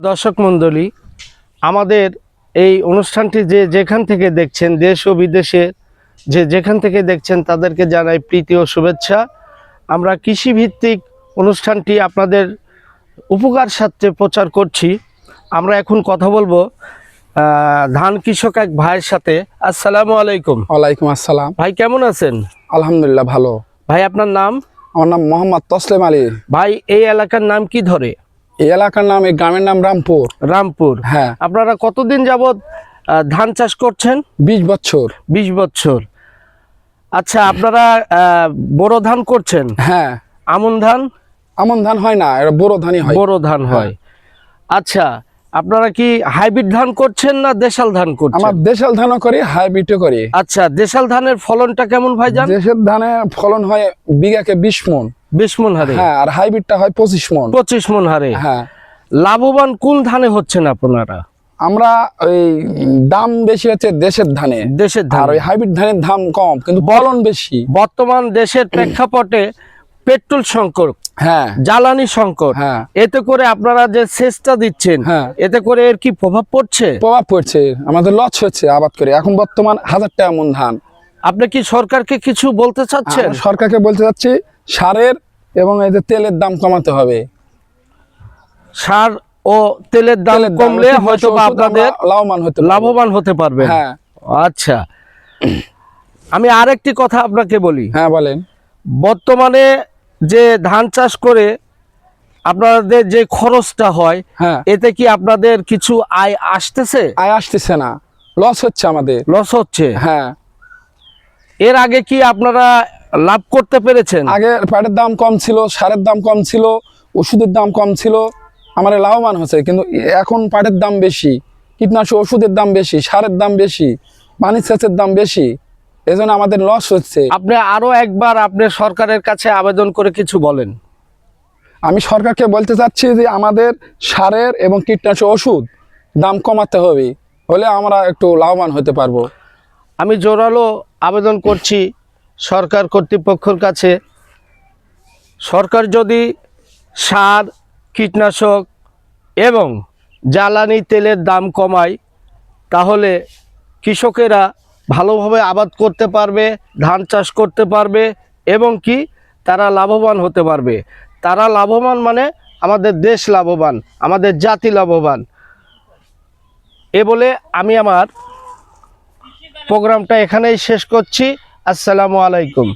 দর্শক মণ্ডলী, আমাদের এই অনুষ্ঠানটি যেখান থেকে দেখছেন, দেশ ও বিদেশে যেখান থেকে দেখছেন, তাদেরকে জানাই প্রীতি ও শুভেচ্ছা। আমরা কৃষিভিত্তিক অনুষ্ঠানটি আপনাদের উপকার স্বার্থে প্রচার করছি। আমরা এখন কথা বলবো ধান কৃষক এক ভাইয়ের সাথে। আসসালামু আলাইকুম। ওয়ালাইকুম আসসালাম। ভাই কেমন আছেন? আলহামদুলিল্লাহ ভালো। ভাই আপনার নাম? আমার নাম মোহাম্মদ তসলিম আলী। ভাই এই এলাকার নাম কি ধরে? এই এলাকার নাম, এই গ্রামের নাম রামপুর। রামপুর। হ্যাঁ। আপনারা কতদিন যাবত ধান চাষ করছেন? 20 বছর। 20 বছর। আচ্ছা, আপনারা বোরো ধান করছেন? হ্যাঁ। আমন ধান? আমন ধান হয় না, এটা বোরো ধানই হয়। বোরো ধান হয়। আচ্ছা, আপনারা কি হাইব্রিড ধান করছেন না দেশাল ধান করছেন? আমার দেশাল ধানও করি, হাইব্রিডও করি। আচ্ছা, দেশাল ধানের ফলনটা কেমন ভাইজান? দেশের ধানে ফলন হয় বিঘাকে 20 মণ। 20 মণ হারে? হ্যাঁ, আর হাইব্রিডটা হয় 25 মণ। 25 মণ হারে? হ্যাঁ। লাভবান কোন ধানে হচ্ছেন আপনারা? আমরা ওই দাম বেশি হচ্ছে দেশের ধানে। দেশের ধান। আর ওই হাইব্রিড ধানের দাম কম, কিন্তু ফলন বেশি। বর্তমান দেশের প্রেক্ষাপটে পেট্রোল সংকট, হ্যাঁ, জ্বালানি সংকট, হ্যাঁ, এতে করে আপনারা যে সেচটা দিচ্ছেন, হ্যাঁ, এতে করে এর কি প্রভাব পড়ছে? প্রভাব পড়ছে। আমাদের লস হচ্ছে আবাদ করে। এখন বর্তমান 1000 টাকা মণ ধান। আপনি কি সরকারকে কিছু বলতে চাচ্ছেন? সরকারকে বলতে চাচ্ছি, সারের এবং এই যে তেলের দাম কমাতে হবে। সার ও তেলের দাম কমলে হয়তো আপনাদের লাভবান হতে পারবে। হ্যাঁ। আচ্ছা, আমি আরেকটি কথা আপনাকে বলি। হ্যাঁ, বলেন। বর্তমানে যে ধান চাষ করে আপনাদের যে খরচটা হয়, হ্যাঁ, এতে কি আপনাদের কিছু আয় আসতেছে? আয় আসতেছে না, লস হচ্ছে আমাদের। লস হচ্ছে? হ্যাঁ। এর আগে কি আপনারা লাভ করতে পেরেছেন? আগে পাটের দাম কম ছিল, সারের দাম কম ছিল, ওষুধের দাম কম ছিল, আমার লাভবান হচ্ছে। কিন্তু এখন পাটের দাম বেশি, কীটনাশক ওষুধের দাম বেশি, সারের দাম বেশি, পানি সেচের দাম বেশি, এজন্য আমাদের লস হচ্ছে। আপনি আরো একবার আপনি সরকারের কাছে আবেদন করে কিছু বলেন। আমি সরকারকে বলতে চাচ্ছি যে আমাদের সারের এবং কীটনাশক ওষুধ দাম কমাতে হবে, হলে আমরা একটু লাভবান হতে পারবো। আমি জোরালো আবেদন করছি সরকার কর্তৃপক্ষের কাছে। সরকার যদি সার, কীটনাশক এবং জ্বালানি তেলের দাম কমায়, তাহলে কৃষকেরা ভালোভাবে আবাদ করতে পারবে, ধান চাষ করতে পারবে এবং কি তারা লাভবান হতে পারবে। তারা লাভবান মানে আমাদের দেশ লাভবান, আমাদের জাতি লাভবান। এ বলে আমি আমার প্রোগ্রামটা এখানেই শেষ করছি। আসসালামু আলাইকুম।